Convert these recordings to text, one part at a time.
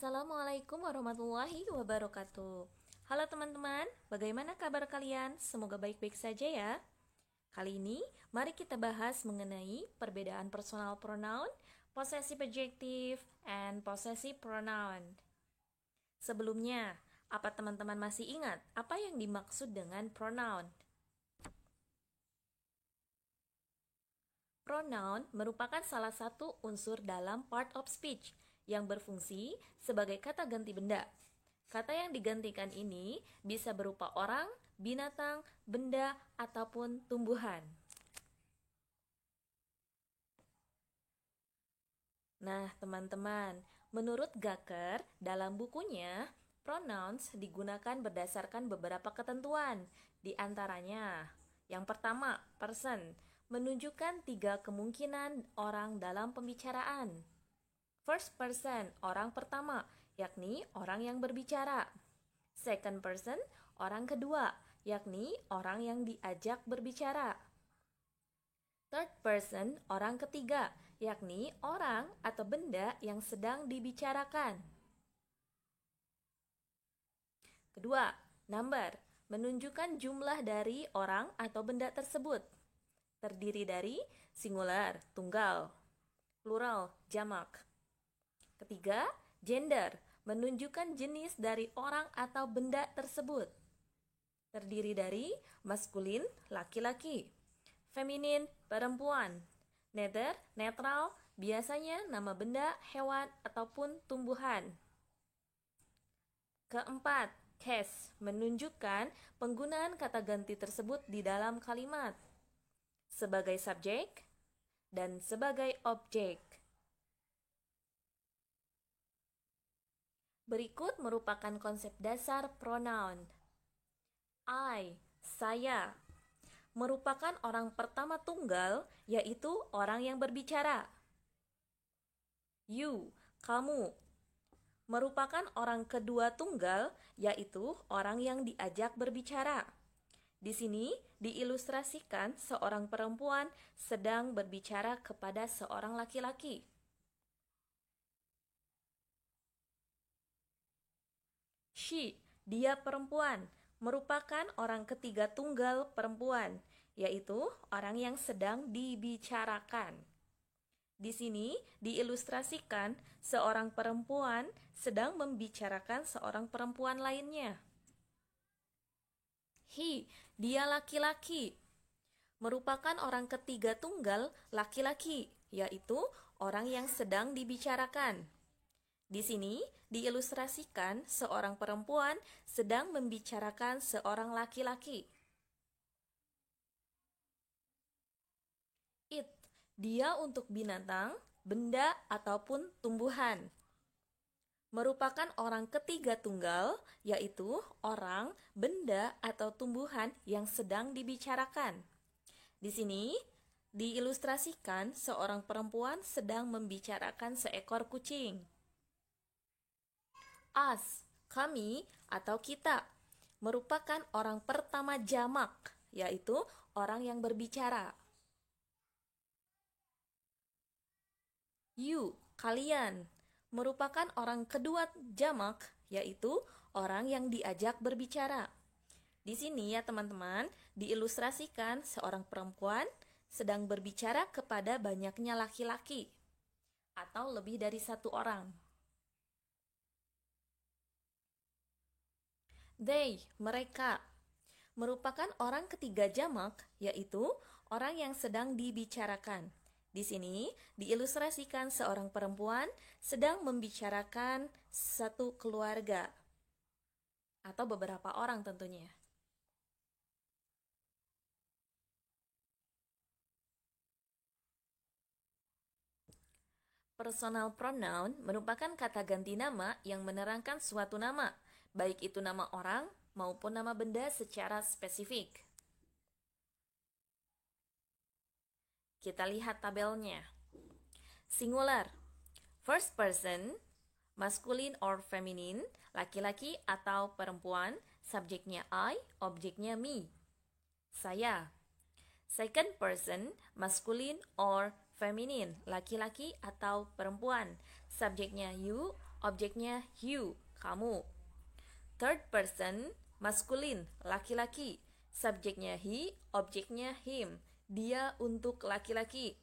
Assalamualaikum warahmatullahi wabarakatuh. Halo teman-teman, bagaimana kabar kalian? Semoga baik-baik saja ya. Kali ini, mari kita bahas mengenai perbedaan personal pronoun, possessive adjective, and possessive pronoun. Sebelumnya, apa teman-teman masih ingat apa yang dimaksud dengan pronoun? Pronoun merupakan salah satu unsur dalam part of speech yang berfungsi sebagai kata ganti benda. Kata yang digantikan ini bisa berupa orang, binatang, benda, ataupun tumbuhan. Nah, teman-teman, menurut Gaker, dalam bukunya, pronouns digunakan berdasarkan beberapa ketentuan. Di antaranya, yang pertama, person, menunjukkan 3 kemungkinan orang dalam pembicaraan. First person, orang pertama, yakni orang yang berbicara. Second person, orang kedua, yakni orang yang diajak berbicara. Third person, orang ketiga, yakni orang atau benda yang sedang dibicarakan. Kedua, number, menunjukkan jumlah dari orang atau benda tersebut. Terdiri dari singular, tunggal, plural, jamak. Ketiga, gender, menunjukkan jenis dari orang atau benda tersebut. Terdiri dari maskulin, laki-laki, feminin, perempuan, nether, netral, biasanya nama benda, hewan, ataupun tumbuhan. Keempat, case, menunjukkan penggunaan kata ganti tersebut di dalam kalimat sebagai subjek dan sebagai objek. Berikut merupakan konsep dasar pronoun. I, saya, merupakan orang pertama tunggal, yaitu orang yang berbicara. You, kamu, merupakan orang kedua tunggal, yaitu orang yang diajak berbicara. Di sini diilustrasikan seorang perempuan sedang berbicara kepada seorang laki-laki. She, dia perempuan, merupakan orang ketiga tunggal perempuan, yaitu orang yang sedang dibicarakan. Di sini diilustrasikan seorang perempuan sedang membicarakan seorang perempuan lainnya. He, dia laki-laki, merupakan orang ketiga tunggal laki-laki, yaitu orang yang sedang dibicarakan. Di sini diilustrasikan seorang perempuan sedang membicarakan seorang laki-laki. It, dia untuk binatang, benda, ataupun tumbuhan. Merupakan orang ketiga tunggal, yaitu orang, benda, atau tumbuhan yang sedang dibicarakan. Di sini diilustrasikan seorang perempuan sedang membicarakan seekor kucing. Us, kami atau kita, merupakan orang pertama jamak, yaitu orang yang berbicara. You, kalian, merupakan orang kedua jamak, yaitu orang yang diajak berbicara. Di sini ya teman-teman, diilustrasikan seorang perempuan sedang berbicara kepada banyaknya laki-laki atau lebih dari satu orang. They, mereka, merupakan orang ketiga jamak, yaitu orang yang sedang dibicarakan. Di sini diilustrasikan seorang perempuan sedang membicarakan satu keluarga atau beberapa orang tentunya. Personal pronoun merupakan kata ganti nama yang menerangkan suatu nama, baik itu nama orang maupun nama benda secara spesifik. Kita lihat tabelnya. Singular, first person, masculine or feminine, laki-laki atau perempuan, subjeknya I, objeknya me, saya. Second person, masculine or feminine, laki-laki atau perempuan, subjeknya you, objeknya you, kamu. Third person, maskulin, laki-laki. Subjeknya he, objeknya him, dia untuk laki-laki.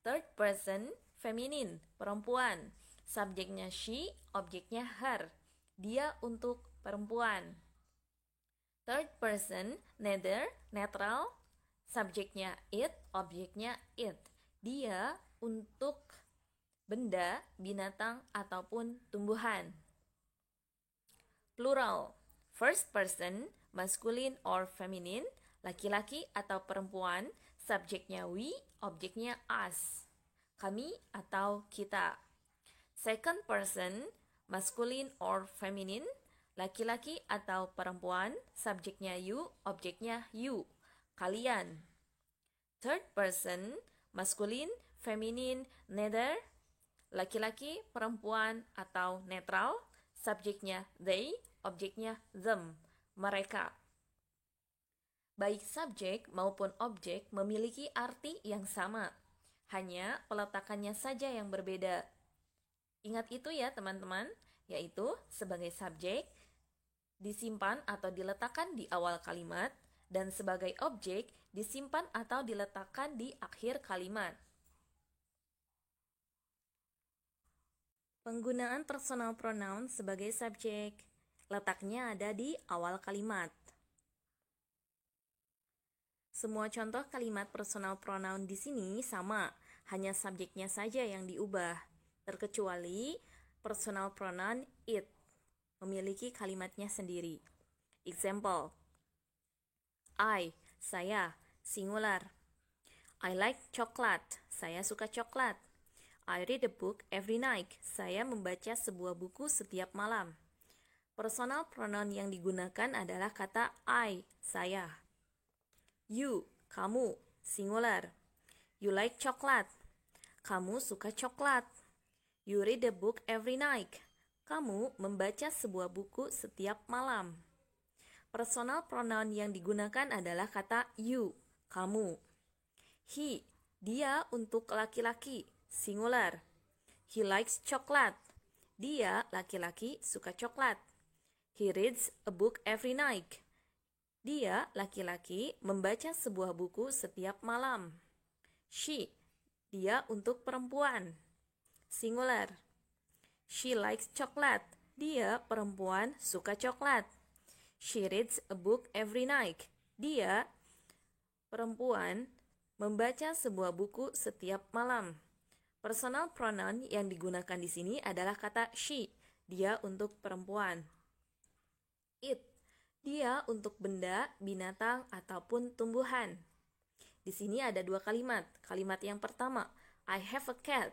Third person, feminin, perempuan. Subjeknya she, objeknya her, dia untuk perempuan. Third person, neither, netral. Subjeknya it, objeknya it, dia untuk benda, binatang, ataupun tumbuhan. Plural, first person, masculine or feminine, laki-laki atau perempuan, subjeknya we, objeknya us, kami atau kita. Second person, masculine or feminine, laki-laki atau perempuan, subjeknya you, objeknya you, kalian. Third person, masculine, feminine, neither, laki-laki, perempuan, atau netral, subjeknya they, objeknya them, mereka. Baik subjek maupun objek memiliki arti yang sama, hanya peletakannya saja yang berbeda. Ingat itu ya teman-teman, yaitu sebagai subjek disimpan atau diletakkan di awal kalimat, dan sebagai objek disimpan atau diletakkan di akhir kalimat. Penggunaan personal pronoun sebagai subjek, letaknya ada di awal kalimat. Semua contoh kalimat personal pronoun di sini sama, hanya subjeknya saja yang diubah. Terkecuali personal pronoun it, memiliki kalimatnya sendiri. Example, I, saya, singular. I like chocolate, saya suka coklat. I read a book every night, saya membaca sebuah buku setiap malam. Personal pronoun yang digunakan adalah kata I, saya. You, kamu, singular. You like chocolate, kamu suka coklat. You read a book every night, kamu membaca sebuah buku setiap malam. Personal pronoun yang digunakan adalah kata you, kamu. He, dia untuk laki-laki, singular. He likes chocolate, dia laki-laki suka coklat. He reads a book every night, dia laki-laki membaca sebuah buku setiap malam. She, dia untuk perempuan, singular. She likes chocolate, dia perempuan suka coklat. She reads a book every night, dia perempuan membaca sebuah buku setiap malam. Personal pronoun yang digunakan di sini adalah kata she, dia untuk perempuan. It, dia untuk benda, binatang, ataupun tumbuhan. Di sini ada dua kalimat. Kalimat yang pertama, I have a cat.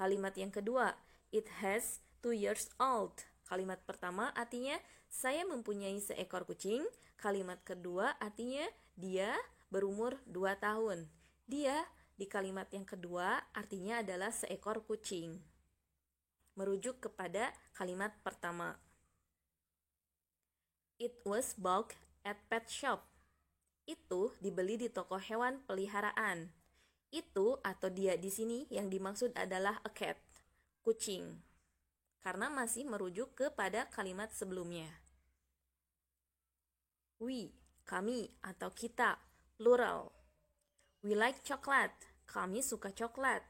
Kalimat yang kedua, it has 2 years old. Kalimat pertama artinya saya mempunyai seekor kucing. Kalimat kedua artinya dia berumur 2 tahun. Dia di kalimat yang kedua artinya adalah seekor kucing, merujuk kepada kalimat pertama. It was bought at pet shop. Itu dibeli di toko hewan peliharaan. Itu atau dia di sini yang dimaksud adalah a cat, kucing, karena masih merujuk kepada kalimat sebelumnya. We, kami atau kita, plural. We like chocolate, kami suka coklat.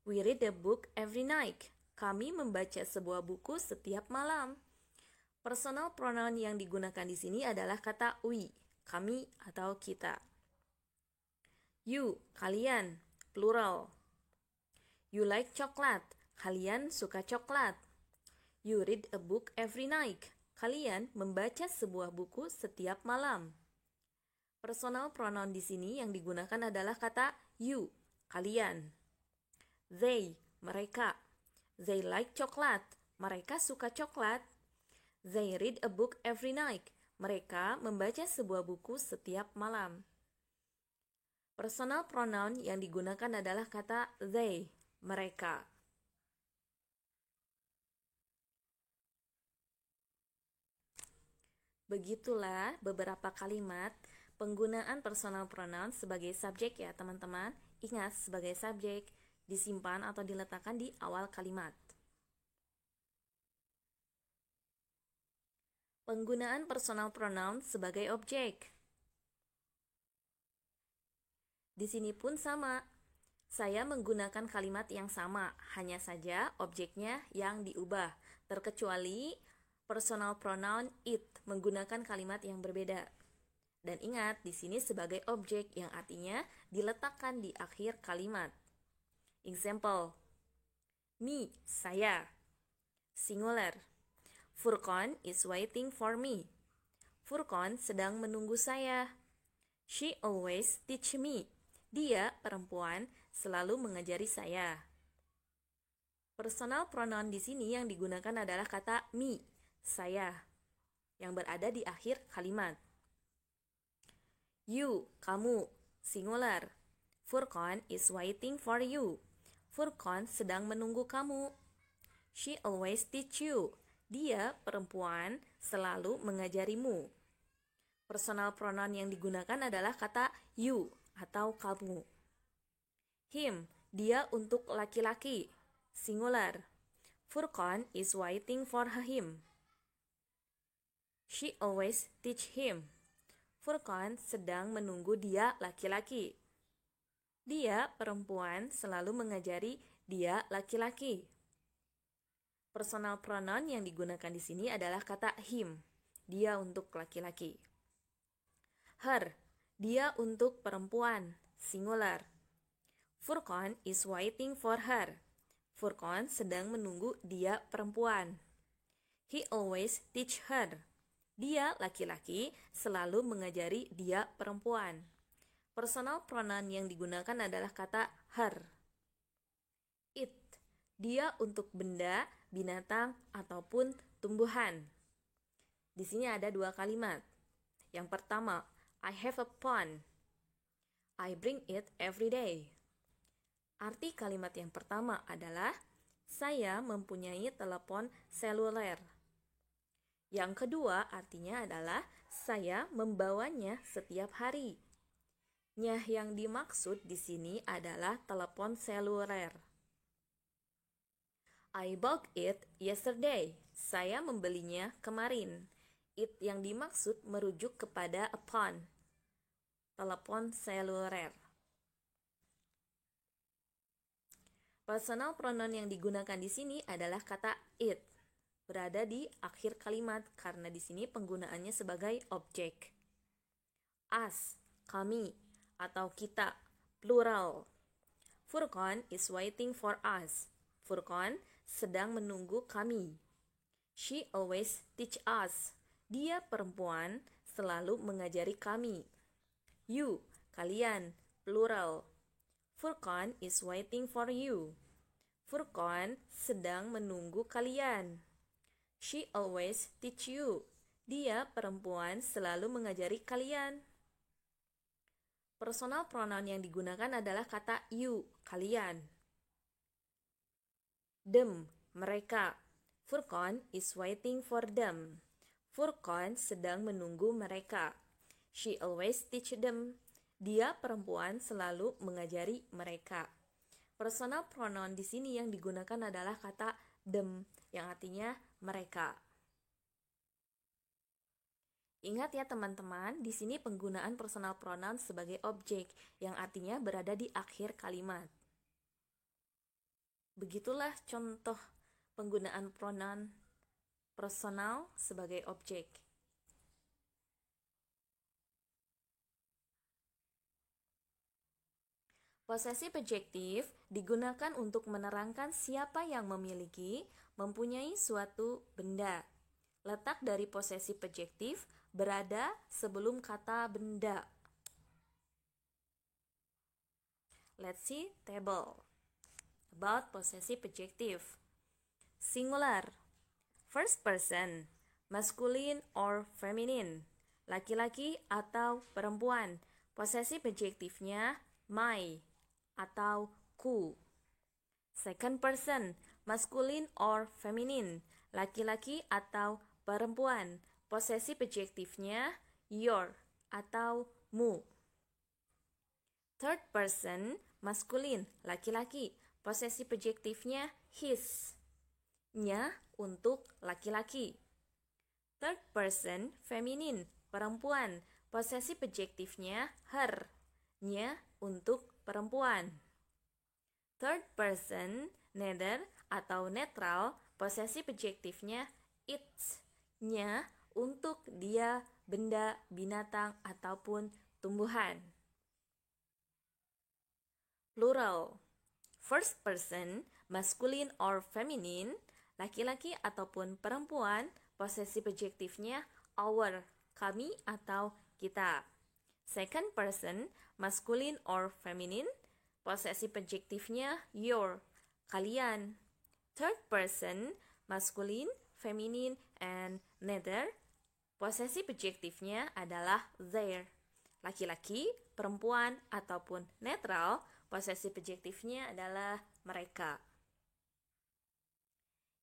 We read a book every night, kami membaca sebuah buku setiap malam. Personal pronoun yang digunakan di sini adalah kata we, kami atau kita. You, kalian, plural. You like chocolate, kalian suka coklat. You read a book every night, kalian membaca sebuah buku setiap malam. Personal pronoun di sini yang digunakan adalah kata you, kalian. They, mereka. They like chocolate, mereka suka coklat. They read a book every night, mereka membaca sebuah buku setiap malam. Personal pronoun yang digunakan adalah kata they, mereka. Begitulah beberapa kalimat penggunaan personal pronoun sebagai subjek ya teman-teman. Ingat, sebagai subjek disimpan atau diletakkan di awal kalimat. Penggunaan personal pronoun sebagai objek. Di sini pun sama. Saya menggunakan kalimat yang sama, hanya saja objeknya yang diubah. Terkecuali personal pronoun it menggunakan kalimat yang berbeda. Dan ingat, di sini sebagai objek yang artinya diletakkan di akhir kalimat. Example. Me, saya. Singular. Furqan is waiting for me. Furqan sedang menunggu saya. She always teach me. Dia, perempuan, selalu mengajari saya. Personal pronoun di sini yang digunakan adalah kata me, saya, yang berada di akhir kalimat. You, kamu, singular. Furqan is waiting for you. Furqan sedang menunggu kamu. She always teach you. Dia, perempuan, selalu mengajarimu. Personal pronoun yang digunakan adalah kata you atau kamu. Him, dia untuk laki-laki, singular. Furqan is waiting for him. She always teach him. Furqan sedang menunggu dia laki-laki. Dia, perempuan, selalu mengajari dia laki-laki. Personal pronoun yang digunakan di sini adalah kata him, dia untuk laki-laki. Her, dia untuk perempuan, singular. Furqan is waiting for her. Furqan sedang menunggu dia perempuan. He always teach her. Dia, laki-laki, selalu mengajari dia perempuan. Personal pronoun yang digunakan adalah kata her. It, dia untuk benda, binatang, ataupun tumbuhan. Di sini ada dua kalimat. Yang pertama, I have a phone. I bring it every day. Arti kalimat yang pertama adalah saya mempunyai telepon seluler. Yang kedua artinya adalah saya membawanya setiap hari. Nyah yang dimaksud di sini adalah telepon seluler. I bought it yesterday. Saya membelinya kemarin. It yang dimaksud merujuk kepada a phone, telepon seluler. Personal pronoun yang digunakan di sini adalah kata it. Berada di akhir kalimat karena di sini penggunaannya sebagai objek. Us, kami, atau kita, plural. Furqan is waiting for us. Furqan sedang menunggu kami. She always teach us. Dia, perempuan, selalu mengajari kami. You, kalian, plural. Furqan is waiting for you. Furqan sedang menunggu kalian. She always teach you. Dia, perempuan, selalu mengajari kalian. Personal pronoun yang digunakan adalah kata you, kalian. Them, mereka. Furqan is waiting for them. Furqan sedang menunggu mereka. She always teach them. Dia, perempuan, selalu mengajari mereka. Personal pronoun di sini yang digunakan adalah kata them, yang artinya mereka. Ingat ya teman-teman, di sini penggunaan personal pronoun sebagai objek, yang artinya berada di akhir kalimat. Begitulah contoh penggunaan pronoun personal sebagai objek. Posesif adjektif digunakan untuk menerangkan siapa yang memiliki, mempunyai suatu benda. Letak dari posesif adjektif berada sebelum kata benda. Let's see table about possessive adjective. Singular, first person, masculine or feminine, laki-laki atau perempuan. Possessive adjektifnya my atau ku. Second person, masculine or feminine, laki-laki atau perempuan. Possessive adjektifnya your atau mu. Third person, masculine, laki-laki. Possessive adjektifnya his, nya untuk laki-laki. Third person feminine, perempuan. Posesif adjektifnya her, nya untuk perempuan. Third person neither atau netral, posesif adjektifnya it, nya untuk dia, benda, binatang, ataupun tumbuhan. Plural. First person, masculine or feminine, laki-laki ataupun perempuan, posesif adjektifnya our, kami atau kita. Second person, masculine or feminine, posesif adjektifnya your, kalian. Third person, masculine, feminine, and neither, posesif adjektifnya adalah their. Laki-laki, perempuan, ataupun netral, posesif adjektifnya adalah mereka.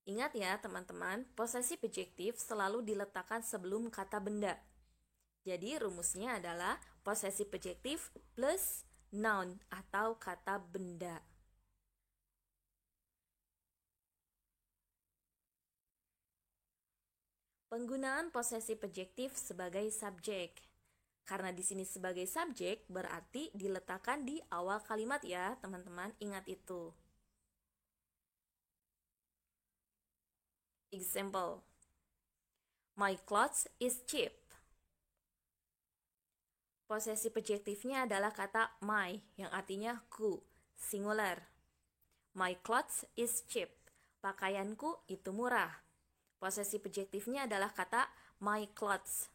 Ingat ya teman-teman, posesif adjektif selalu diletakkan sebelum kata benda. Jadi rumusnya adalah posesif adjektif plus noun atau kata benda. Penggunaan posesif adjektif sebagai subjek. Karena di sini sebagai subjek berarti diletakkan di awal kalimat ya, teman-teman. Ingat itu. Example. My clothes is cheap. Posesif adjektifnya adalah kata my yang artinya ku, singular. My clothes is cheap. Pakaianku itu murah. Posesif adjektifnya adalah kata my clothes.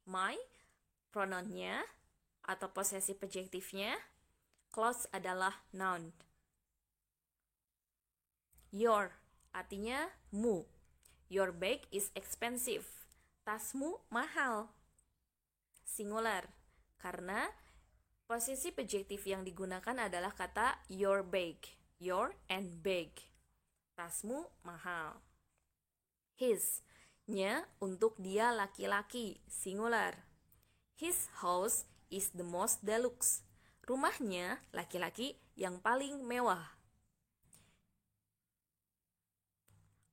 My, pronounnya atau posesif adjektifnya, clothes adalah noun. Your, artinya mu. Your bag is expensive. Tasmu mahal. Singular, karena posesif adjektif yang digunakan adalah kata your bag. Your and bag. Tasmu mahal. His, nya untuk dia laki-laki, singular. His house is the most deluxe. Rumahnya laki-laki yang paling mewah.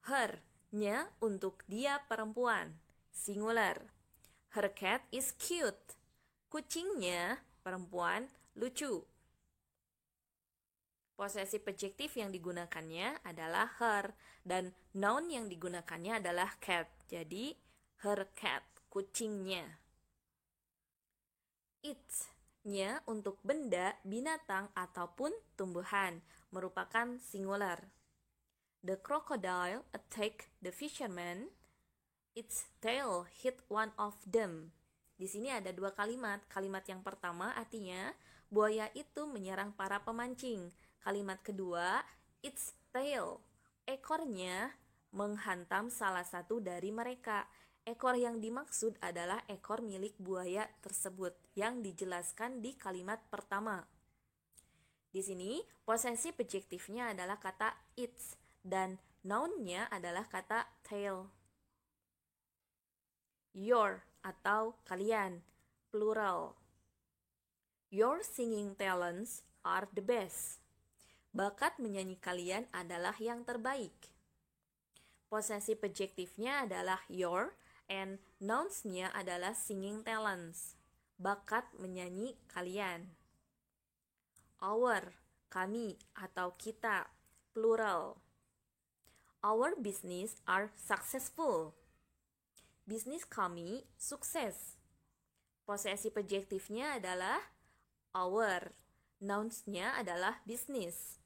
Her, nya untuk dia perempuan, singular. Her cat is cute. Kucingnya perempuan lucu. Posesif adjektif yang digunakannya adalah her dan noun yang digunakannya adalah cat. Jadi her cat, kucingnya. It-nya untuk benda, binatang ataupun tumbuhan merupakan singular. The crocodile attacked the fisherman. Its tail hit one of them. Di sini ada dua kalimat. Kalimat yang pertama artinya buaya itu menyerang para pemancing. Kalimat kedua, its tail, ekornya menghantam salah satu dari mereka. Ekor yang dimaksud adalah ekor milik buaya tersebut yang dijelaskan di kalimat pertama. Di sini posesif adjektifnya adalah kata its dan nounnya adalah kata tail. Your atau kalian, plural. Your singing talents are the best. Bakat menyanyi kalian adalah yang terbaik. Posesif adjektifnya adalah your and nouns-nya adalah singing talents. Bakat menyanyi kalian. Our, kami atau kita, plural. Our business are successful. Bisnis kami sukses. Posesif adjektifnya adalah our. Nouns-nya adalah business.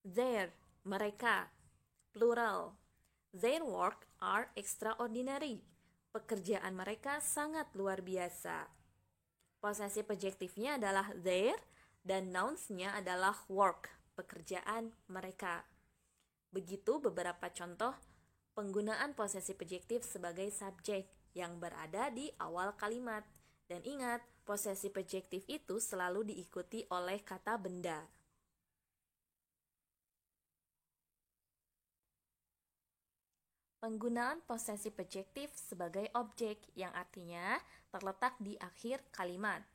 Their, mereka, plural. Their work are extraordinary. Pekerjaan mereka sangat luar biasa. Posesif adjektifnya adalah their dan nouns-nya adalah work, pekerjaan mereka. Begitu beberapa contoh penggunaan posesif adjektif sebagai subjek yang berada di awal kalimat. Dan ingat, posesif adjektif itu selalu diikuti oleh kata benda. Penggunaan posesif adjektif sebagai objek yang artinya terletak di akhir kalimat.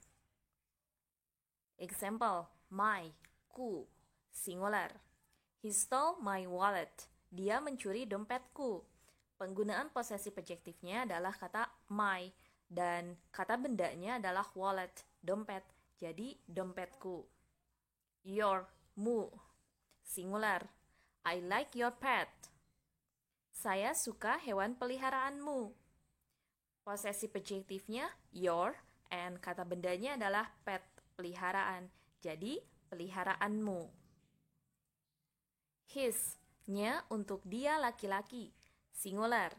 Example, my, ku, singular. He stole my wallet. Dia mencuri dompetku. Penggunaan posesif adjektifnya adalah kata my, dan kata bendanya adalah wallet, dompet. Jadi, dompetku. Your, mu, singular. I like your pet. Saya suka hewan peliharaanmu. Posesif adjektifnya your, and kata bendanya adalah pet, peliharaan. Jadi, peliharaanmu. His-nya untuk dia laki-laki, singular.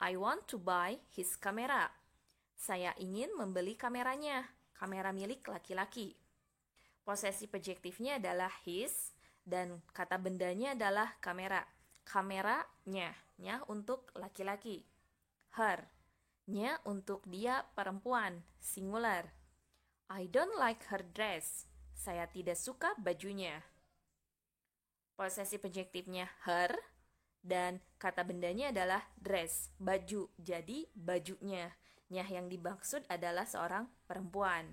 I want to buy his camera. Saya ingin membeli kameranya, kamera milik laki-laki. Posesif adjektifnya adalah his, dan kata bendanya adalah kamera. Kameranya, nya untuk laki-laki. Her, nya untuk dia perempuan, singular. I don't like her dress. Saya tidak suka bajunya. Posesif adjektifnya her, dan kata bendanya adalah dress, baju. Jadi bajunya. Nyah yang dimaksud adalah seorang perempuan.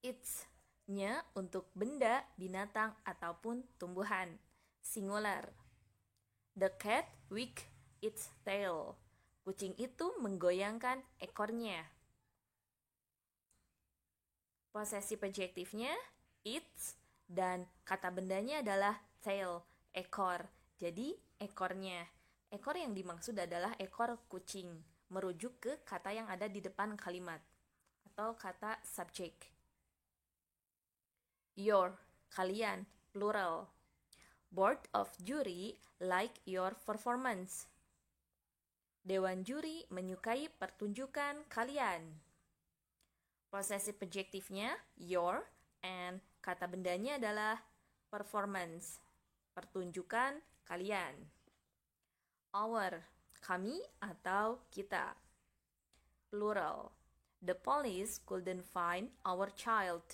Its-nya untuk benda, binatang, ataupun tumbuhan, singular. The cat wagged its tail. Kucing itu menggoyangkan ekornya. Posesif adjektifnya its, dan kata bendanya adalah tail, ekor. Jadi ekornya. Ekor yang dimaksud adalah ekor kucing, merujuk ke kata yang ada di depan kalimat atau kata subjek. Your, kalian, plural. Board of jury like your performance. Dewan juri menyukai pertunjukan kalian. Posesif adjektifnya your, and kata bendanya adalah performance, pertunjukan kalian. Our, kami atau kita, plural. The police couldn't find our child.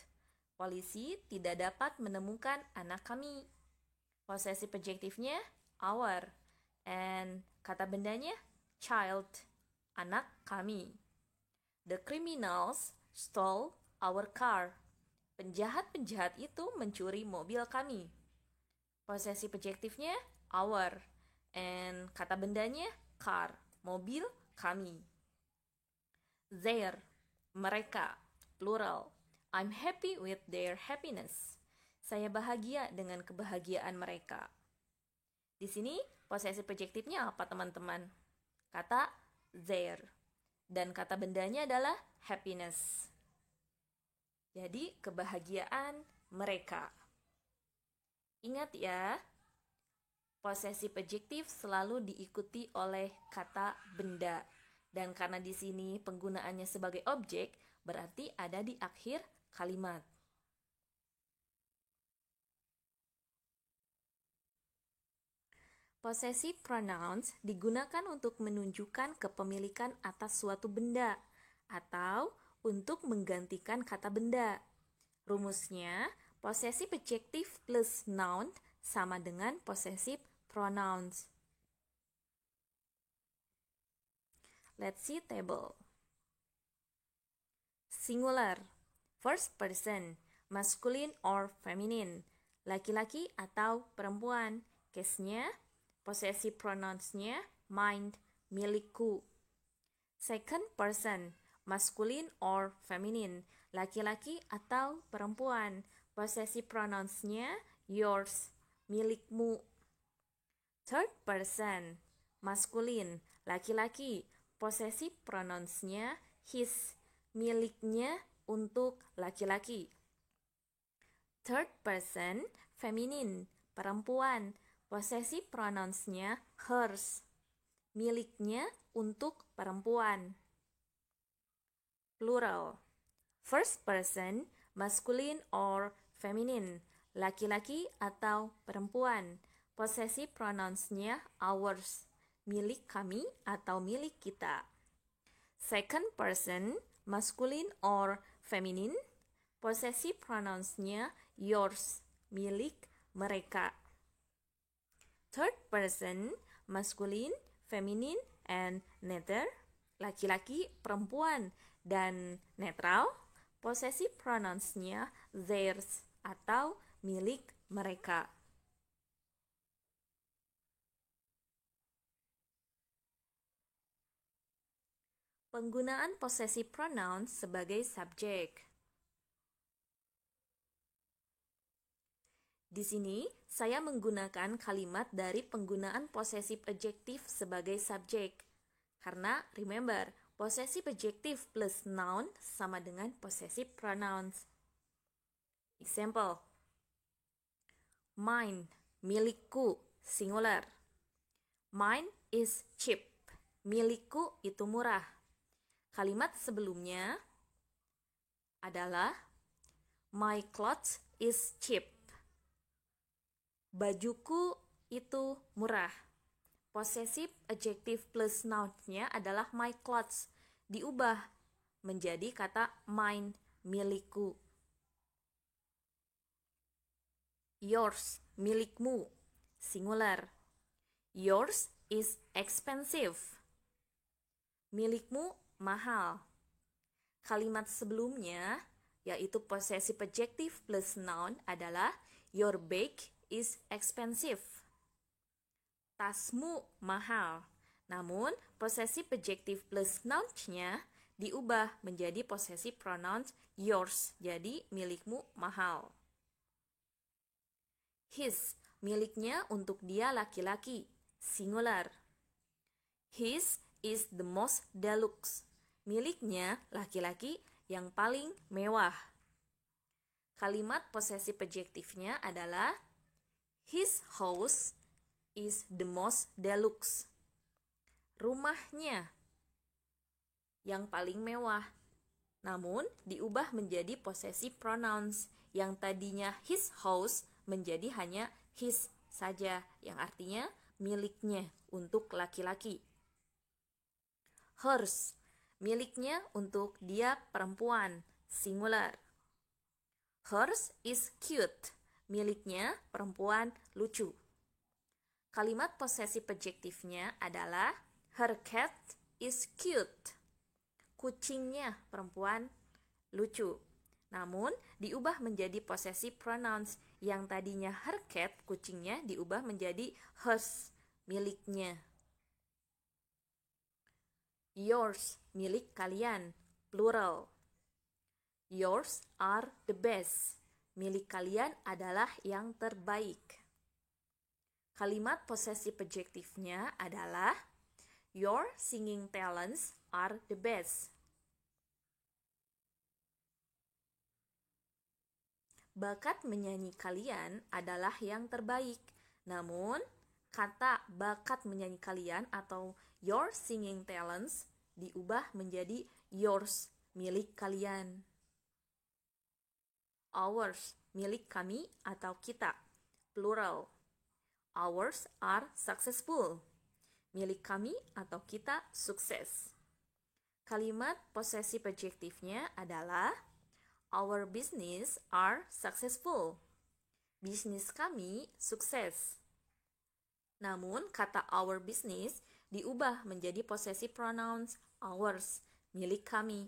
Polisi tidak dapat menemukan anak kami. Posesif adjektifnya our, and kata bendanya child, anak kami. The criminals stole our car. Penjahat-penjahat itu mencuri mobil kami. Posesif adjektifnya our, and kata bendanya car, mobil kami. Their, mereka, plural. I'm happy with their happiness. Saya bahagia dengan kebahagiaan mereka. Di sini posesif adjektifnya apa, teman-teman? Kata their, dan kata bendanya adalah happiness. Jadi kebahagiaan mereka. Ingat ya, posesif adjektif selalu diikuti oleh kata benda. Dan karena di sini penggunaannya sebagai objek, berarti ada di akhir kalimat. Possessive pronouns digunakan untuk menunjukkan kepemilikan atas suatu benda atau untuk menggantikan kata benda. Rumusnya, possessive adjective plus noun sama dengan possessive pronouns. Let's see table. Singular, first person, masculine or feminine, laki-laki atau perempuan. Case-nya, possessive pronouns-nya mine, milikku. Second person, masculine or feminine, laki-laki atau perempuan. Possessive pronouns-nya yours, milikmu. Third person, masculine, laki-laki. Possessive pronouns-nya his, miliknya untuk laki-laki. Third person, feminine, perempuan. Possessive pronouns-nya hers, miliknya untuk perempuan. Plural, first person, masculine or feminine, laki-laki atau perempuan. Possessive pronouns-nya ours, milik kami atau milik kita. Second person, masculine or feminine, possessive pronouns-nya yours, milik mereka. Third person, masculine, feminine, and neither, laki-laki, perempuan, dan netral, possessive pronouns-nya theirs atau milik mereka. Penggunaan possessive pronouns sebagai subjek. Di sini, saya menggunakan kalimat dari penggunaan possessive adjective sebagai subjek. Karena, remember, possessive adjective plus noun sama dengan possessive pronouns. Example. Mine, milikku, singular. Mine is cheap. Milikku itu murah. Kalimat sebelumnya adalah my clothes is cheap. Bajuku itu murah. Possessive adjective plus noun-nya adalah my clothes. Diubah menjadi kata mine, milikku. Yours, milikmu, singular. Yours is expensive. Milikmu mahal. Kalimat sebelumnya, yaitu possessive adjective plus noun adalah your bag is expensive. Tasmu mahal. Namun, possessive adjective plus noun-nya diubah menjadi possessive pronouns yours. Jadi, milikmu mahal. His, miliknya untuk dia laki-laki, singular. His is the most deluxe. Miliknya laki-laki yang paling mewah. Kalimat possessive adjective-nya adalah his house is the most deluxe. Rumahnya yang paling mewah. Namun, diubah menjadi possessive pronouns. Yang tadinya his house menjadi hanya his saja, yang artinya miliknya untuk laki-laki. Hers, miliknya untuk dia perempuan, singular. Hers is cute. Miliknya perempuan lucu. Kalimat possessive adjective-nya adalah her cat is cute. Kucingnya perempuan lucu. Namun, diubah menjadi possessive pronouns. Yang tadinya her cat, kucingnya, diubah menjadi hers, miliknya. Yours, milik kalian, plural. Yours are the best. Milik kalian adalah yang terbaik. Kalimat possessive adjective-nya adalah your singing talents are the best. Bakat menyanyi kalian adalah yang terbaik. Namun, kata bakat menyanyi kalian atau your singing talents diubah menjadi yours, milik kalian. Ours, milik kami atau kita, plural. Ours are successful. Milik kami atau kita sukses. Kalimat possessive adjective-nya adalah our business are successful. Bisnis kami sukses. Namun, kata our business diubah menjadi possessive pronouns ours, milik kami.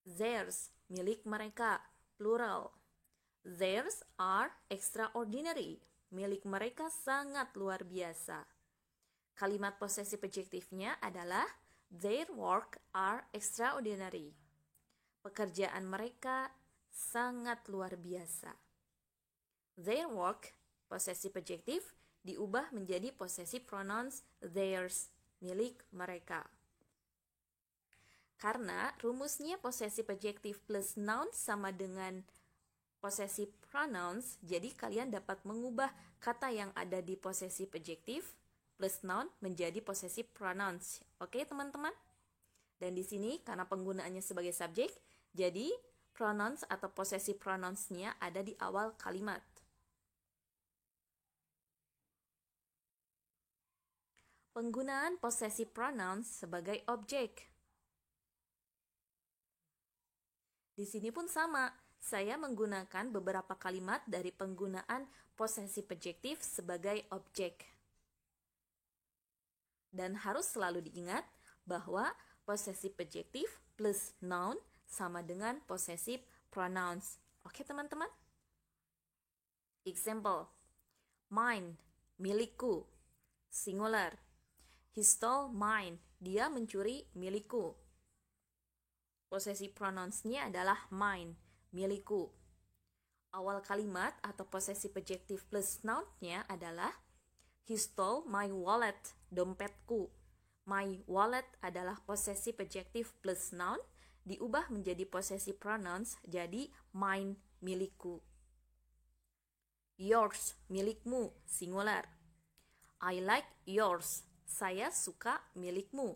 Theirs, milik mereka, plural. Theirs are extraordinary. Milik mereka sangat luar biasa. Kalimat possessive adjective-nya adalah their work are extraordinary. Pekerjaan mereka sangat luar biasa. Their work, possessive adjective, diubah menjadi possessive pronouns theirs, milik mereka. Karena rumusnya possessive adjective plus noun sama dengan possessive pronouns, jadi kalian dapat mengubah kata yang ada di possessive adjective plus noun menjadi possessive pronouns. Oke, teman-teman? Dan di sini karena penggunaannya sebagai subjek, jadi pronouns atau possessive pronouns-nya ada di awal kalimat. Penggunaan possessive pronouns sebagai objek. Di sini pun sama, saya menggunakan beberapa kalimat dari penggunaan possessive adjective sebagai objek. Dan harus selalu diingat bahwa possessive adjective plus noun sama dengan possessive pronouns. Oke, teman-teman? Example. Mine, milikku, singular. He stole mine. dia mencuri milikku. Possessive pronouns-nya adalah mine, milikku. Awal kalimat atau possessive adjective plus noun-nya adalah he stole my wallet, dompetku. My wallet adalah possessive adjective plus noun, diubah menjadi possessive pronouns jadi mine, milikku. Yours, milikmu, singular. I like yours, saya suka milikmu.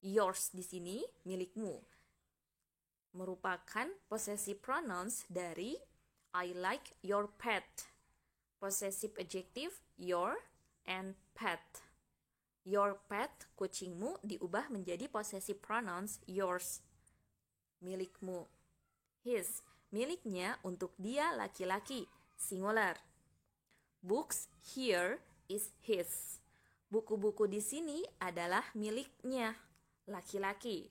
Yours di sini milikmu merupakan possessive pronouns dari I like your pet. Possessive adjective your and pet. Your pet, kucingmu, diubah menjadi possessive pronouns yours, milikmu. His, miliknya untuk dia laki-laki, singular. Books here is his. Buku-buku di sini adalah miliknya, laki-laki.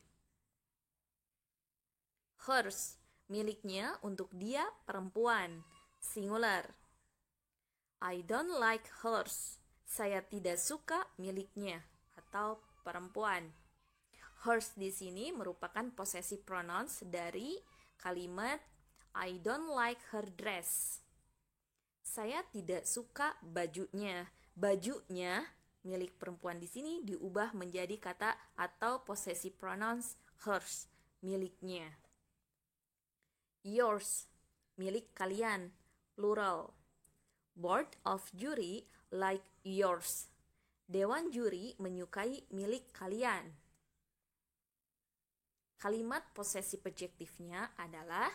Hers, miliknya untuk dia perempuan, singular. I don't like hers. Saya tidak suka miliknya atau perempuan. Hers di sini merupakan possessive pronouns dari kalimat I don't like her dress. Saya tidak suka bajunya. Bajunya milik perempuan di sini diubah menjadi kata atau possessive pronouns hers, miliknya. Yours, milik kalian, plural. Board of jury like yours. Dewan juri menyukai milik kalian. Kalimat possessive adjective-nya adalah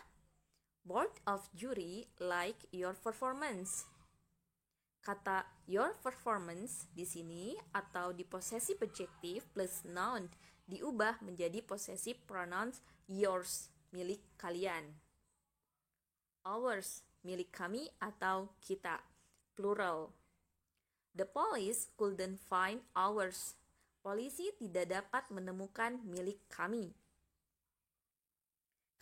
board of jury like your performance. Kata your performance di sini atau di possessive adjective plus noun diubah menjadi possessive pronouns yours, milik kalian. Ours, milik kami atau kita, plural. The police couldn't find ours. Polisi tidak dapat menemukan milik kami.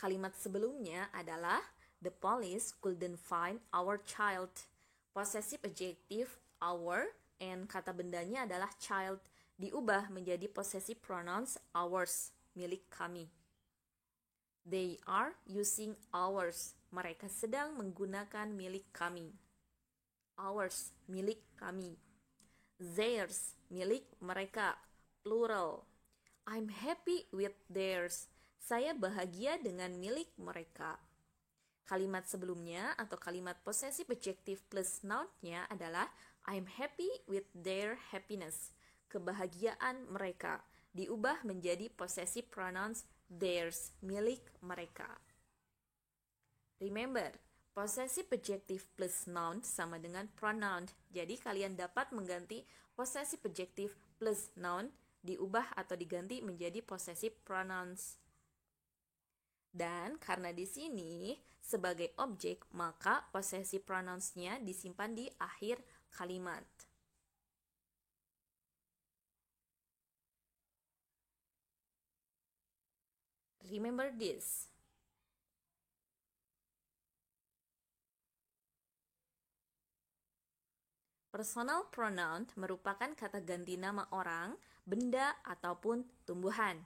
Kalimat sebelumnya adalah the police couldn't find our child. Possessive adjective our and kata bendanya adalah child diubah menjadi possessive pronouns ours, milik kami. They are using ours. Mereka sedang menggunakan milik kami. Ours, milik kami. Theirs, milik mereka, plural. I'm happy with theirs. Saya bahagia dengan milik mereka. Kalimat sebelumnya atau kalimat possessive adjective plus noun-nya adalah I'm happy with their happiness. Kebahagiaan mereka diubah menjadi possessive pronouns theirs, milik mereka. Remember, possessive adjective plus noun sama dengan pronoun. Jadi kalian dapat mengganti possessive adjective plus noun diubah atau diganti menjadi possessive pronouns. Dan karena di sini sebagai objek, maka possessive pronouns-nya disimpan di akhir kalimat. Remember this. Personal pronoun merupakan kata ganti nama orang, benda, ataupun tumbuhan.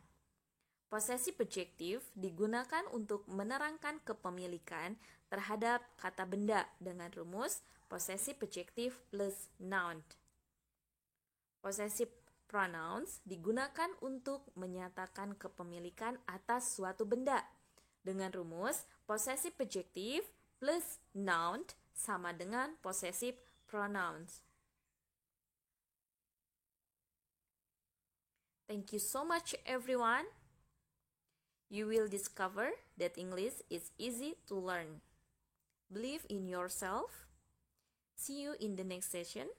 Possessive adjective digunakan untuk menerangkan kepemilikan terhadap kata benda dengan rumus possessive adjective plus noun. Possessive pronouns digunakan untuk menyatakan kepemilikan atas suatu benda dengan rumus possessive adjective plus noun sama dengan possessive pronouns. Thank you so much everyone. You will discover that English is easy to learn. Believe in yourself. See you in the next session.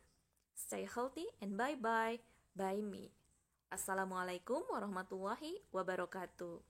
Stay healthy and bye-bye. Bye me. Assalamualaikum warahmatullahi wabarakatuh.